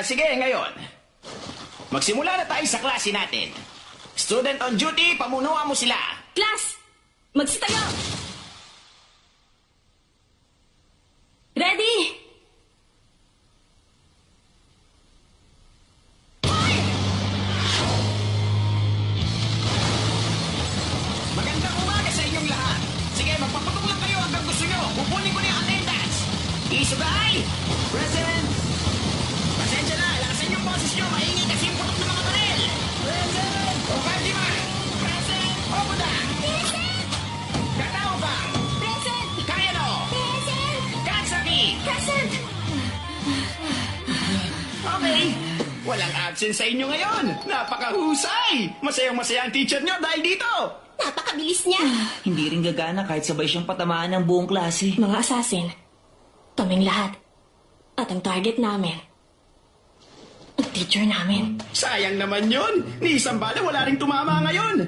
Sige, ngayon. Magsimula na tayo sa klase natin. Student on duty, pamunuan mo sila. Class! Magsitayo! Ready? Magandang umaga sa inyong lahat. Sige, magpapatok lang kayo hanggang gusto nyo. Kukunin ko na yung attendance. Isugay! Present! Pasensya na, lakasan yung boses nyo. Maingay kasi yung putok ng mga baril. Present! O Candyman! Present! Obuda! Present! Katao ba? Present! Kayano! Present! Katsaki! Present! Okay. Walang absent sa inyo ngayon. Napakahusay. Masayang-masaya ang teacher nyo dahil dito. Napakabilis niya! Hindi rin gagana kahit sabay siyang patamaan ng buong klase. Mga assassin, kaming lahat. At ang target namin, ang teacher namin. Sayang naman yun. Ni isang bala wala ring tumama ngayon.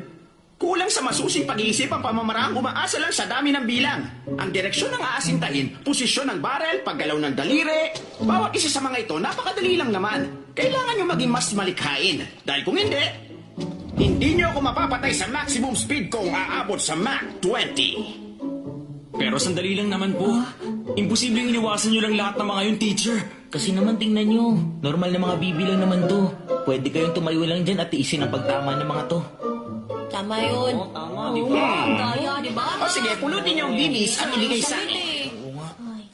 Kulang sa masusing pag-iisip ang pamamaraang umaasa lang sa dami ng bilang. Ang direksyon ng aasintahin, posisyon ng barel, paggalaw ng daliri. Bawat isa sa mga ito, napakadali lang naman. Kailangan nyo maging mas malikhain. Dahil kung hindi nyo ako mapapatay sa maximum speed kung aabot sa Mach 20. Pero sandali lang naman po. Imposibleng iniwasan nyo lang lahat ng mga yun, teacher. Kasi naman tingnan nyo, normal na mga bibilang naman to. Pwede kayong tumayo lang dyan at tiisin ang pagtama ng mga to. Tama yun. Oo, tama, di ba? Ang daya, di ba? O sige, pulutin nyo ang bibis at ibigay sa akin.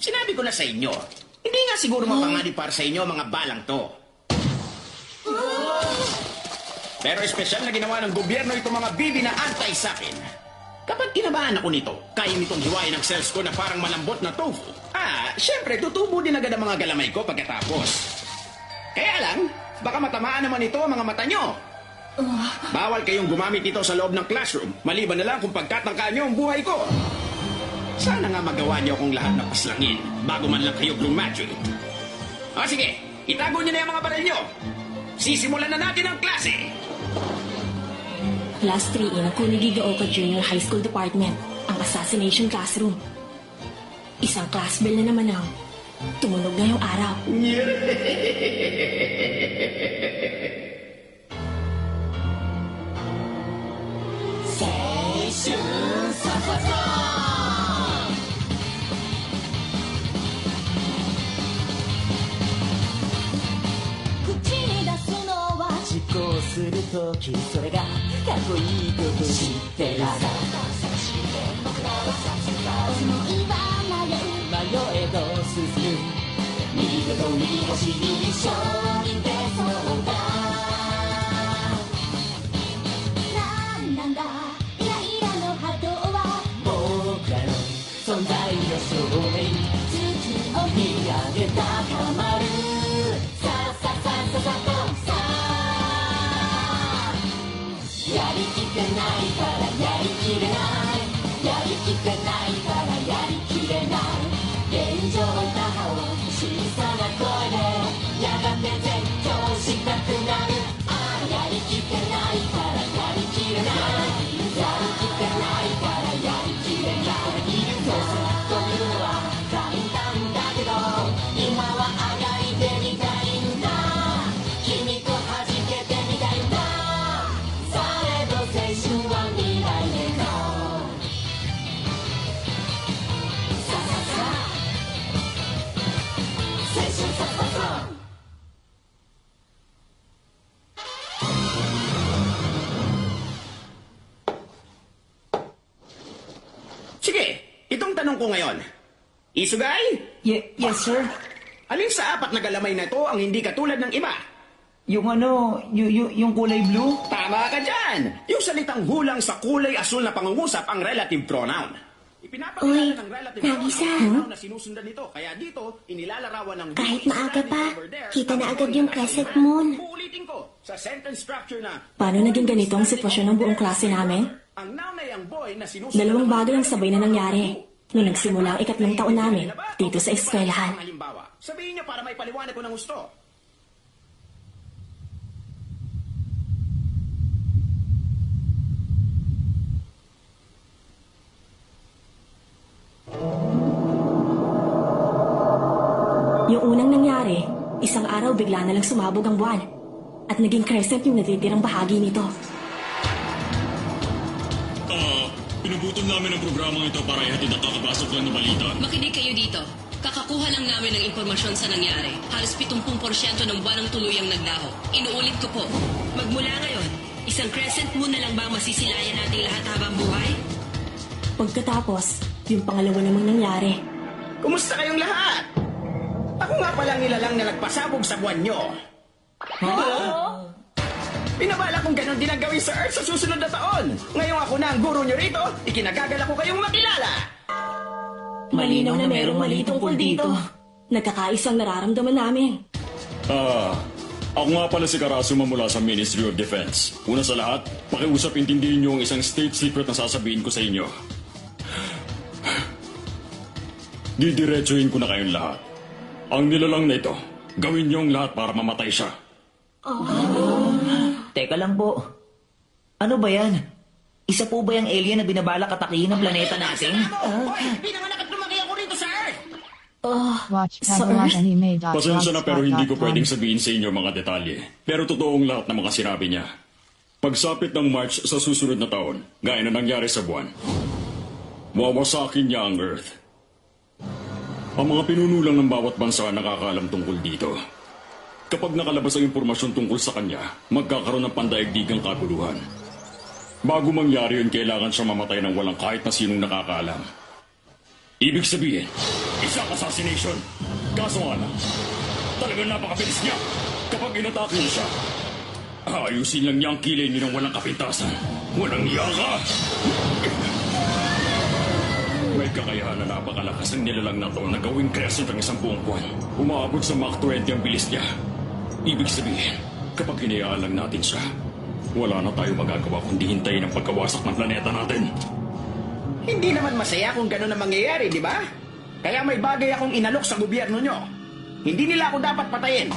Sinabi ko na sa inyo, hindi nga siguro mapanganib para sa inyo mga balang to. Pero espesyal na ginawa ng gobyerno itong mga bibi na antay sa akin. Kapag kinabahan ako nito, kaya nitong hiwain ang cells ko na parang malambot na tofu. Syempre, tutubo din agad ang mga galamay ko pagkatapos. Kaya lang, baka matamaan naman ito ang mga mata nyo. Bawal kayong gumamit ito sa loob ng classroom, maliban na lang kung pagtatangkaan nyo ang buhay ko. Sana nga magawa niyo akong lahat na paslangin bago man lang kayo graduate. O sige, itago niyo na yung mga baril nyo. Sisimulan na natin ang klase. Class 3 ng Kunigigaoka Junior High School Department, ang assassination classroom. Isang class bell na naman ang tumunog ngayong araw.実行するときそれがかっこいいこと知ってるさ迷えど進む右と右左に一緒に出そうだなんだイライラの波動は僕らの存在の証明月を見上げ高まるさあさあさあさあさあやりきってないからやりきれないやりきってないからやりきれない現状打破を小さな声でやがて絶叫したくなるやりきってないからやりきれないやりきってないからやりきれないどうするというのは簡単だけど今はあがいてみたいんだ君と弾けてみたいんだされど青春は未来へのさささ青春さささSige, itong tanong ko ngayon. Isugay? Yes, sir. Alin sa apat na galamay na ito ang hindi katulad ng iba? Yung yung kulay blue? Tama ka dyan! Yung salitang hulang sa kulay asul na pangungusap ang relative pronoun. Ipinapakilala ng relative Nagisa, pronoun na sinusundan nito. Kaya dito, inilalarawan ng... Kahit maaga pa, kita na agad yung crescent moon. Uulitin ko, sa sentence structure na... Paano naging ganito ang sitwasyon ng buong klase namin? Ang noun ay ang boy na sinusundan... Dalawang bagay ang sabay na nangyari nung nagsimula ang ikatlong taon namin dito sa eskwelahan. Halimbawa, sabihin niyo para may paliwanag ko ng gusto. Yung unang nangyari, Isang araw bigla na lang sumabog ang buwan. At naging crescent yung natitirang bahagi nito. Pinubutol namin ang programang ito para ihatid ang kakabasok lang na balita. Makinig kayo dito. Kakakuha lang namin ng impormasyon sa nangyari. Halos 70% ng buwan ang tuluyang nagdaho. Inuulit ko po. Magmula ngayon, isang crescent moon na lang ba ang masisilayan nating lahat habang buhay? Pagkatapos, yung pangalawa namang nangyari. Kumusta kayong lahat? Ako nga palang nilalang na nagpasabog sa buwan nyo. Pinabala kong ganun din ang gawin sa Earth sa susunod na taon. Ngayong ako na ang guro nyo rito, ikinagagala ko kayong makilala. Malinaw na merong mali tungkol dito. Nagkakaisang nararamdaman namin. Ako nga pala si Karasuma mula sa Ministry of Defense. Una sa lahat, pakiusap intindihin niyo ang isang state secret na sasabihin ko sa inyo. Didiretsuhin ko na kayong lahat. Ang nilalang na ito, gawin niyo ang lahat para mamatay siya. Teka lang po. Ano ba yan? Isa po ba yung alien na binabalak atakihin ng planeta natin? Hoy, pinanganak at lumaki ako rito sa Earth. Watch Sa Kaguratanime.blogspot.com. Pasensya na pero hindi ko pwedeng sabihin sa inyo mga detalye. Pero totoong lahat ng mga sinabi niya. Pagsapit ng March sa susunod na taon, gaya na nangyari sa buwan, wawasakin niya ang Earth. Ang mga pinunulang ng bawat bansa nakakaalam tungkol dito. Kapag nakalabas ang impormasyon tungkol sa kanya, magkakaroon ng pandaigdigang kaguluhan. Bago mangyari yun, kailangan siya mamatay ng walang kahit na sinong nakakaalam. Ibig sabihin, isang assassination. Kaso nga lang, talagang napakabilis niya. Kapag inatake niya siya, ayusin lang niya ang kilay niyo ng walang kapintasan. Walang yaka! May kakayahan na napakalakas ang nilalang na to na gawing crescent ang isang buong buwan. Umaabot sa Mach 20 ang bilis niya. Ibig sabihin, kapag hinayaan lang natin siya, wala na tayo magagawa kundi hintayin ang pagkawasak ng planeta natin. Hindi naman masaya kung gano'n ang mangyayari, di ba? Kaya may bagay akong inalok sa gobyerno nyo. Hindi nila ako dapat patayin.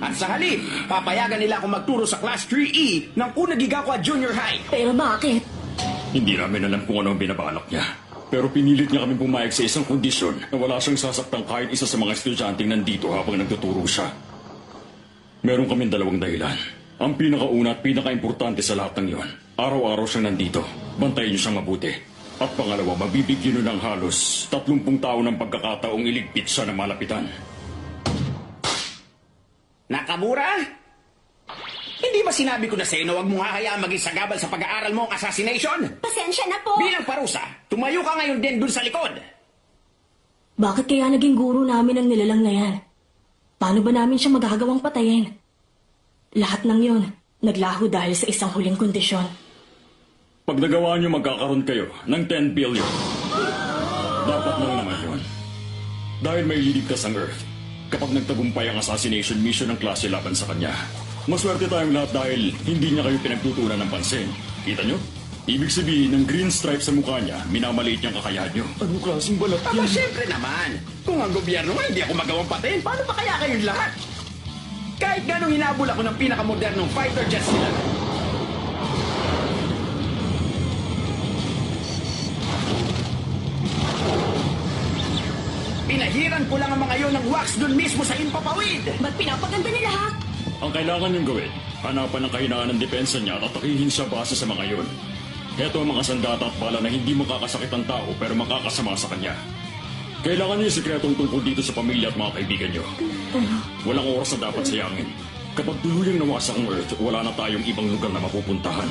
At sa halip, papayagan nila akong magturo sa Class 3E ng Unagigakwa Junior High. Pero bakit? Hindi namin alam kung ano ang binabalak niya. Pero pinilit niya kami pumayag sa isang kondisyon na wala siyang sasaktang kahit isa sa mga estudyanteng nandito habang nagtuturo siya. Meron kaming dalawang dahilan. Ang pinakauna at pinakaimportante sa lahat ng iyon, araw-araw siyang nandito. Bantayin niyo siyang mabuti. At pangalawa, mabibigyan niyo ng halos 30 taon ng pagkakataong iligpit siya na malapitan. Nakamura? Hindi ba sinabi ko na sa'yo na huwag mong hahayaang maging sagabal sa pag-aaral mo ang assassination? Pasensya na po! Bilang parusa, tumayo ka ngayon din dun sa likod. Bakit kaya naging guro namin ang nilalang na yan? Paano ba namin siya magagawang patayin? Lahat ng yon, naglaho dahil sa isang huling kondisyon. Pag nagawa niyo, magkakaroon kayo ng 10 billion. Dapat lang naman yun. Dahil may liligtas ang Earth kapag nagtagumpay ang assassination mission ng klase laban sa kanya. Maswerte tayong lahat dahil hindi niya kayo pinagtutunan ng pansin. Kita niyo? Ibig sabihin, ng green stripe sa mukha niya, minamaliit niyang kakayahan niyo. Anong klaseng balat Aba, syempre naman. Kung ang gobyerno nga hindi ako magawang patayin, paano ba kaya kayong lahat? Kahit ganong hinabol ako ng pinakamodernong fighter jets nila. Pinahiran ko lang ang mga yon ng wax dun mismo sa impapawid. Ba't pinapaganda nila ha? Ang kailangan niyong gawin, hanapan ng kahinaan ng depensa niya at atakihin siya base sa mga yon. Heto ang mga sandata at bala na hindi makakasakit ang tao pero makakasama sa kanya. Kailangan niyo yung sikretong tungkol dito sa pamilya at mga kaibigan niyo. Walang oras na dapat sayangin. Kapag tuluyang nawasak ang Earth, wala na tayong ibang lugar na mapupuntahan.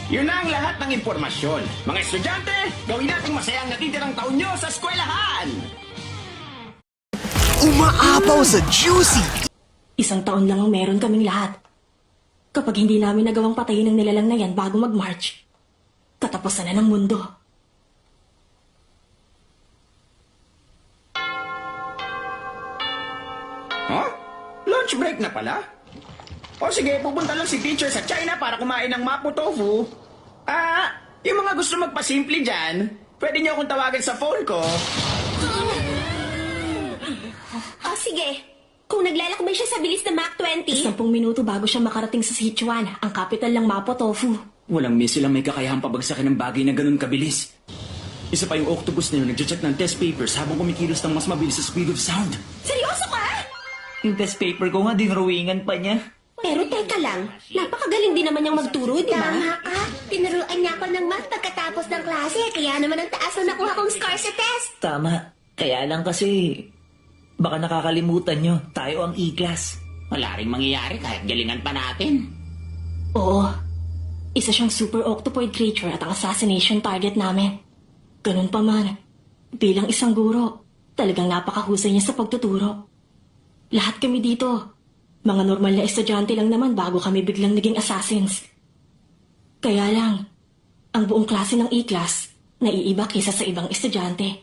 Yun na ang lahat ng impormasyon. Mga estudyante, gawin nating masayang natitirang taon nyo sa eskwelahan! Umaapaw sa Juicy! Isang taon lang ang meron kaming lahat. Kapag hindi namin nagawang patayin ang nilalang na yan bago mag-March, katapusan na ng mundo. Huh? Lunch break na pala? O sige, pupunta lang si teacher sa China para kumain ng mapo tofu. Yung mga gusto magpasimple dyan, pwede niyo akong tawagan sa phone ko. Sige. Kung naglalakbay siya sa bilis na Mach 20... 10 minuto bago siya makarating sa Sichuan, ang capital ng Mapo Tofu. Walang missile ang may kakayahang pabagsakin ng bagay na ganun kabilis. Isa pa yung octopus na yun nagche-check ng test papers habang kumikilos ng mas mabilis sa speed of sound. Seryoso ka? Yung test paper ko nga, dinrawingan pa niya. Pero teka lang, napakagaling din naman niyang magturo, di ba? Tama ka. Tinuruan niya ako ng math pagkatapos ng klase, kaya naman ang taas na nakuha kong score sa test. Tama. Kaya lang kasi, baka nakakalimutan nyo, tayo ang E-class. Wala rin mangyayari kahit galingan pa natin. Oo. Isa siyang super octopoid creature at ang assassination target namin. Ganun pa man, bilang isang guro, talagang napakahusay niya sa pagtuturo. Lahat kami dito, mga normal na estudyante lang naman bago kami biglang naging assassins. Kaya lang, ang buong klase ng E-class, naiiba kaysa sa ibang estudyante.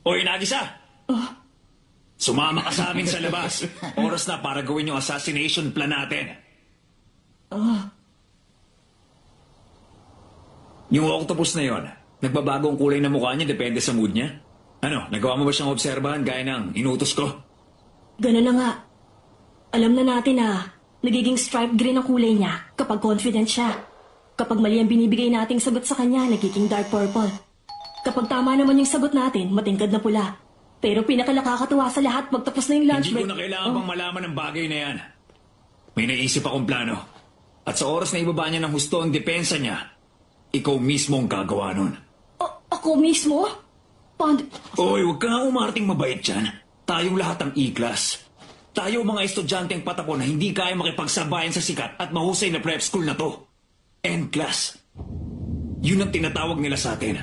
Oy, Nagisa! Sumama ka sa amin sa labas. Oras na para gawin yung assassination plan natin. Yung octopus na yon, nagbabago ang kulay ng mukha niya depende sa mood niya. Ano, nagawa mo ba siyang obserbahan gaya ng inutos ko? Ganun na nga. Alam na natin na nagiging striped green ang kulay niya kapag confident siya. Kapag mali ang binibigay nating sagot sa kanya, nagiging dark purple. Kapag tama naman yung sagot natin, matingkad na pula. Pero pinakalakakatuwa sa lahat, pagtapos na yung lunch Hindi break... ko na kailangan pang malaman ng bagay na yan. May naisip akong plano. At sa oras na ibaba niya ng husto ang depensa niya, ikaw mismo ang gagawa nun. Ako mismo? Paano... Oy, huwag ka nga umarting mabait dyan. Tayong lahat ang E-class. Tayo mga estudyanteng patapon na hindi kaya makipagsabayan sa sikat at mahusay na prep school na to. N-class. Yun ang tinatawag nila sa atin.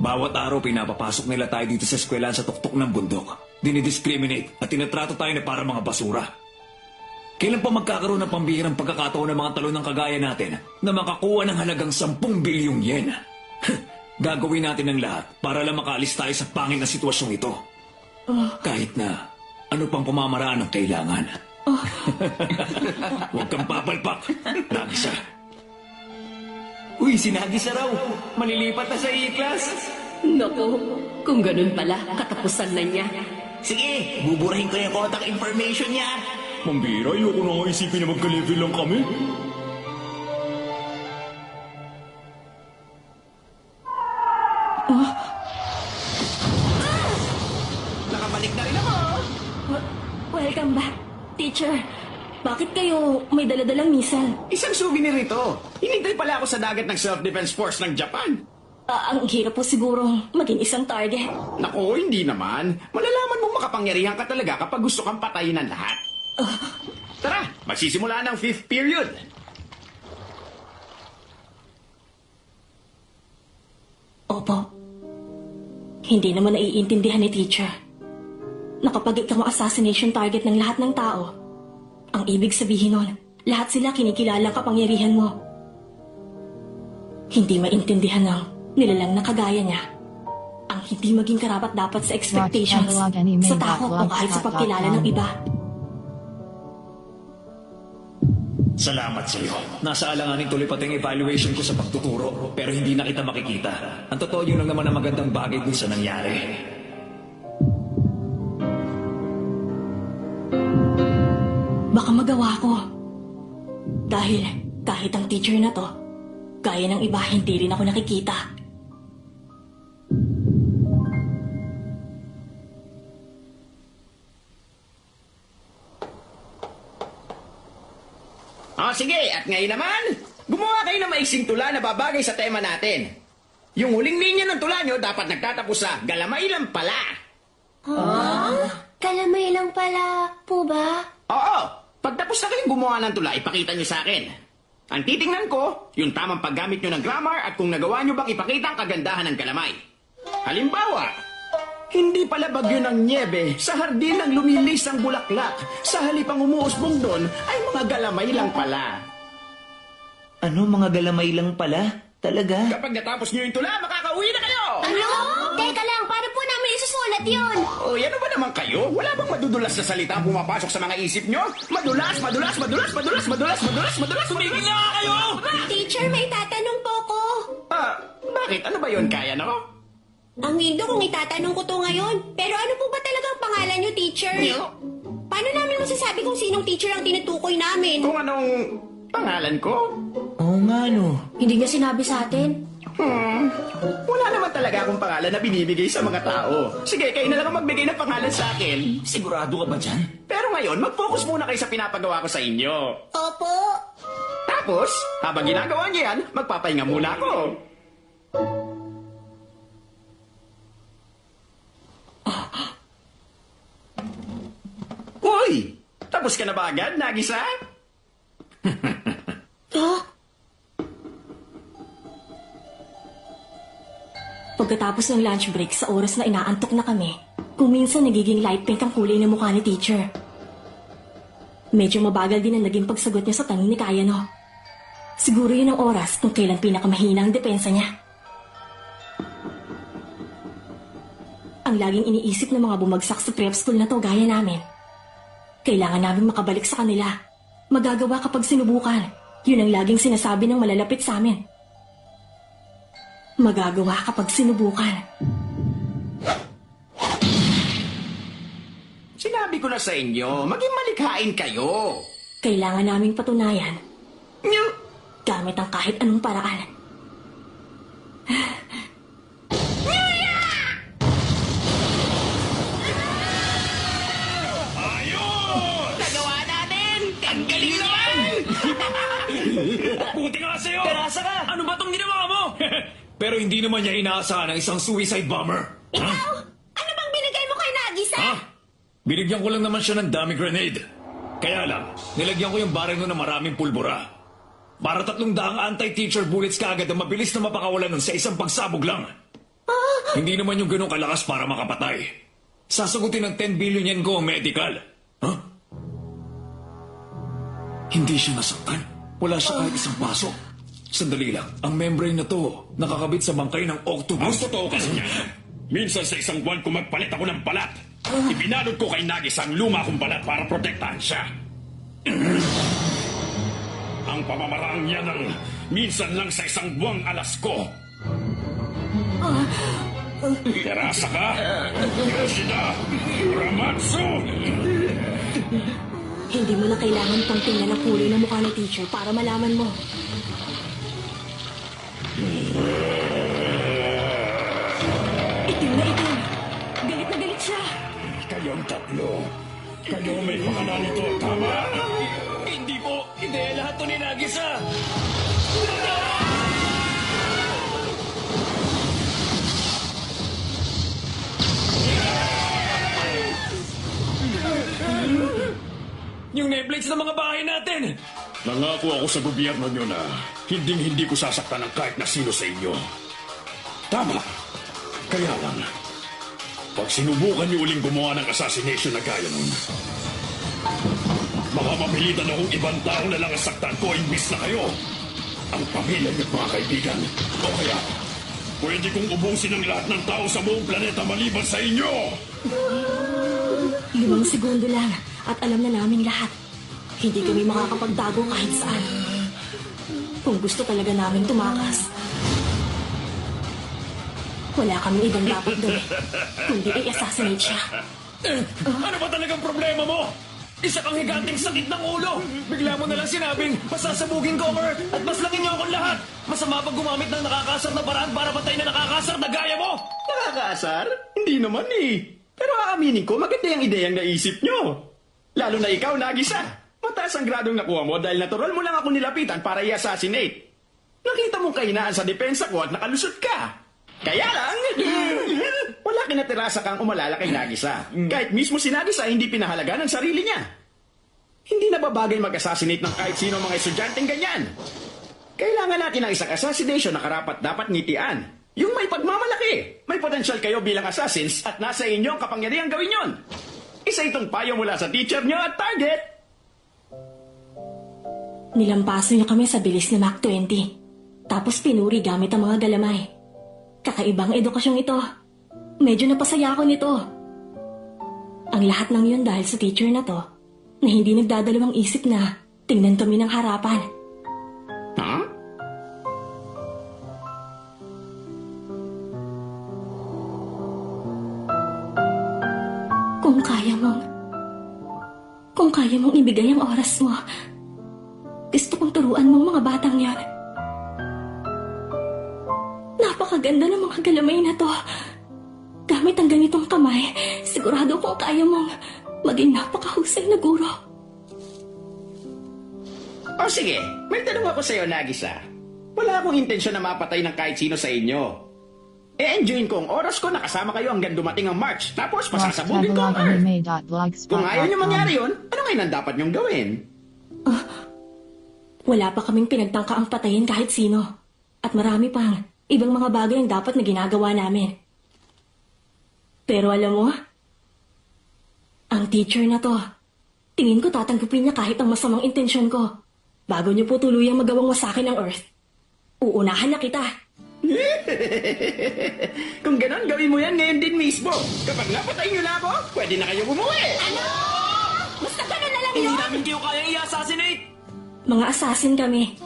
Bawat araw pinapapasok nila tayo dito sa eskwelahan sa tuktok ng bundok. Dinidiscriminate at tinatrato tayo na para mga basura. Kailan pa magkakaroon ng pambihirang pagkakataon ng mga talon ng kagaya natin na makakuha ng halagang 10 bilyong yen? Gagawin natin ang lahat para lang makaalis tayo sa pangit na sitwasyong ito. Kahit na ano pang pamamaraan ang kailangan. Huwag kang papalpak. Nagisa. Uy, si Nagisa raw. Malilipat na sa E-class. Naku, kung ganun pala, katapusan na niya. Sige, buburahin ko yung contact information niya. Mambira, ayoko na nga isipin na magka-level lang kami. Nakabalik na rin ako. Welcome back, teacher. Bakit kayo may daladalang missile? Isang souvenir ito. Hinintay pala ako sa dagat ng Self-Defense Force ng Japan. Ang hirap po siguro maging isang target. Nako, hindi naman. Malalaman mong makapangyarihan ka talaga kapag gusto kang patayin ng lahat. Tara, magsisimula ng 5th period. Opo. Hindi naman naiintindihan ni teacher na kapag ikaw ang assassination target ng lahat ng tao, ang ibig sabihin nun, lahat sila kinikilala ang kapangyarihan mo. Hindi maintindihan ng nilalang na kagaya niya ang hindi maging karapat-dapat sa expectations, sa takot o kahit sa pagkilala ng iba. Salamat sa iyo. Nasa alanganin tuloy pati ang evaluation ko sa pagtuturo, pero hindi na kita makikita. Ang totoo yun lang naman ang magandang bagay dun sa nangyari. Baka magawa ko. Dahil kahit ang teacher na to, gaya ng iba, hindi rin ako nakikita. Sige, at ngayon naman, gumawa kayo ng maiksing tula na babagay sa tema natin. Yung huling linya ng tula nyo dapat nagtatapos sa galamay lang pala. Kalamay lang pala po ba? Oo, pagtapos na kayong gumawa ng tula, ipakita nyo sa akin. Ang titingnan ko, yung tamang paggamit nyo ng grammar at kung nagawa nyo bang ipakita ang kagandahan ng galamay. Halimbawa, hindi pala bagyo ng niebe, sa hardin ang lumilis ang bulaklak. Sa halipang umuusbong doon, ay mga galamay lang pala. Ano, mga galamay lang pala? Talaga? Kapag natapos nyo yung tula, makakauwi na kayo! Ano? Teka lang, paano po namin isusulat yun? O, ano ba naman kayo? Wala bang madudulas na salita ang pumapasok sa mga isip nyo? Madulas, madulas, madulas, madulas, madulas, madulas, madulas, tumigil na nga kayo! Teacher, may tatanong po ko. Bakit? Ano ba yun? Kaya na ko? Ang lindo kung itatanong ko to ngayon. Pero ano po ba talagang pangalan nyo, teacher? Paano namin masasabi kung sinong teacher ang tinutukoy namin? Kung anong pangalan ko? Oo nga, no. Hindi niya sinabi sa atin. Wala naman talaga akong pangalan na binibigay sa mga tao. Sige, kayo na lang ang magbigay ng pangalan sa akin. Sigurado ka ba dyan? Pero ngayon, mag-focus muna kayo sa pinapagawa ko sa inyo. Opo. Tapos, habang ginagawa niyo yan, magpapahinga muna ako. Hoy! Tapos ka na ba agad, Nagisa? Pagkatapos ng lunch break sa oras na inaantok na kami, kung minsan nagiging light pink ang kulay ng mukha ni teacher. Medyo mabagal din ang naging pagsagot niya sa tanong ni Kayano. Siguro yun ang oras kung kailan pinakamahina ang depensa niya. Ang laging iniisip ng mga bumagsak sa prep school na to gaya namin. Kailangan namin makabalik sa kanila. Magagawa kapag sinubukan. Yun ang laging sinasabi ng malalapit sa amin. Magagawa kapag sinubukan. Sinabi ko na sa inyo, maging malikhain kayo. Kailangan naming patunayan. Gamit ang kahit anong paraan. Nagawa natin! Ang galing naman! Buti nga sa'yo! Terasa ka! Ano ba tong ginawa mo? Pero hindi naman niya inaasahan ng isang suicide bomber. Ikaw? Ano bang binigay mo kay Nagisa? Ha? Binigyan ko lang naman siya ng dummy grenade. Kaya lang, nilagyan ko yung baril nun ng maraming pulbura. Para 300 anti-teacher bullets kaagad na mabilis na mapakawalan nun sa isang pagsabog lang. Hindi naman yung ganong kalakas para makapatay. Sasagutin ng 10 billion yen ko ang medical. Huh? Hindi siya nasaktan. Wala siya kahit isang pasok. Sandali lang, ang membrane na to nakakabit sa bangkay ng Ang octopus. totoo kasi niya, minsan sa isang buwan kung magpalit ako ng balat, ibinalot ko kay Nagis ang luma kong balat para protektahan siya. Ang pamamaraan niya ng minsan lang sa isang buwang alas ko. Terasa ka, Yoshida, Ramatsu! Hindi mo na kailangan pang tingnan ang kulay ng mukha ng teacher para malaman mo. Itim na itim. Galit na galit siya. Kayong tatlo, kayo may pangalan nito, tama? Hindi po, ideya lahat to ni Nagisa. Yung nameplates ng mga bahay natin! Nangako ako sa gobyerno nyo na hindi ko sasaktan ng kahit na sino sa inyo. Tama. Kaya lang, pag sinubukan nyo uling gumawa ng assassination na gaya nun, baka mapilitan akong ibang tao na lang ang saktan ko imbis na kayo. Ang pamilya niyo at mga kaibigan. O kaya, pwede kong ubusin ang lahat ng tao sa buong planeta maliban sa inyo. 5 segundo lang at alam na namin lahat. Hindi kami makakapagtago kahit saan. Kung gusto talaga namin tumakas, wala kaming ibang dapat gawin, kundi i-assassinate siya. Ano ba talagang problema mo? Isa kang higanting sakit ng ulo! Bigla mo nalang sinabing, pasasabugin ko, Mer, at maslangin niyo akong lahat! Masama pag gumamit ng nakakasar na paraan para patayin na nakakasar na gaya mo! Nakakaasar? Hindi naman eh. Pero aaminin ko, maganda yung ideyang naisip nyo. Lalo na ikaw, Nagisa. Mataas ang gradong nakuha mo dahil natural mo lang ako nilapitan para i-assassinate. Nakita mong kahinaan sa depensa ko at nakalusot ka. Kaya lang, wala kinatirasa kang umalala kay Nagisa. Kahit mismo si Nagisa hindi pinahalaga ng sarili niya. Hindi na babagay mag-assassinate ng kahit sino mga estudyanteng ganyan. Kailangan natin ng isang assassination na karapat-dapat ngitian. Yung may pagmamalaki. May potensyal kayo bilang assassins at nasa inyo ang kapangyarihang gawin yon. Isa itong payo mula sa teacher nyo at target. Nilampaso niya kami sa bilis na Mach 20. Tapos pinuri gamit ang mga galamay. Kakaibang edukasyong ito. Medyo napasaya ako nito. Ang lahat ng yun dahil sa teacher na to, na hindi nagdadalawang isip na tingnan kami ng harapan. Huh? Kung kaya mong ibigay ang oras mo, gusto kong turuan mo ang mga batang yan. Napakaganda ng mga galamay na to. Gamit ang ganitong kamay, sigurado kong kaya mong maging napakahusay na guro. O sige, may tanong ako sa'yo, Nagisa. Wala akong intensyon na mapatay ng kahit sino sa inyo. E-enjoyin ko ang oras ko na kasama kayo hanggang dumating ang March. Tapos Watch pasasabugin ko ang Earth. Kung ayaw nyo mangyari tagalog.anime.blogspot.com. yun, ano ngayon ang dapat nyong gawin? Wala pa kaming pinagtangka ang patayin kahit sino. At marami pang ibang mga bagay ang dapat na ginagawa namin. Pero alam mo, ang teacher na to, tingin ko tatanggapin niya kahit ang masamang intensyon ko. Bago niyo po tuluyang magawang wasakin ang Earth, uunahan na kita. Kung ganon, gawin mo yan ngayon din mismo. Kapag napatay nyo na ako, pwede na kayo umuwi. Ano? Basta ganun na lang Hindi yun! namin kayo kayang i-assassinate! Mga assassin kami.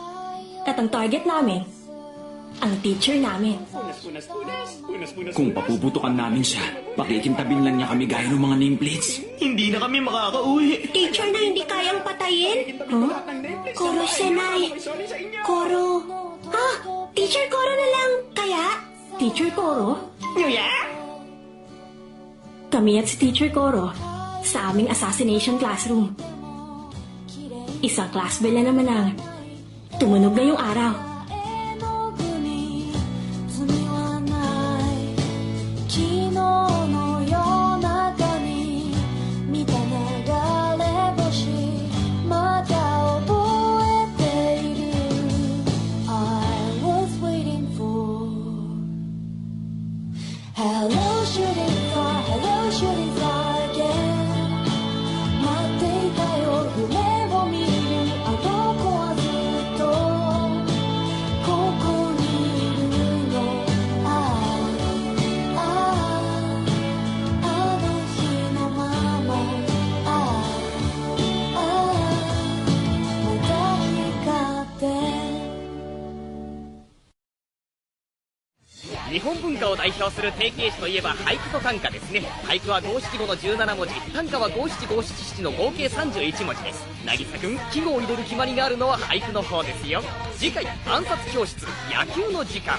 At ang target namin, ang teacher namin. Kung papuputukan namin siya, pakikintabin lang niya kami gaya ng mga nameplates. Hindi na kami makakauwi. Teacher na hindi kayang patayin? Koro Senai. Koro. Ah, Teacher Koro na lang. Kaya? Teacher Koro? Nyuya? Kami at si Teacher Koro sa aming assassination classroom. Isang class bell na naman ang tumunog na yung araw. Hello shooting star again 待っていたよ夢を見るあの子はずっとここにいるのあの日のまままた光って日本文化を代表する定型詞といえば俳句と短歌ですね。俳句は五七五の17文字、短歌は五七五七七の合計31文字です。渚くん、季語を入れる決まりがあるのは俳句の方ですよ。次回、暗殺教室、野球の時間。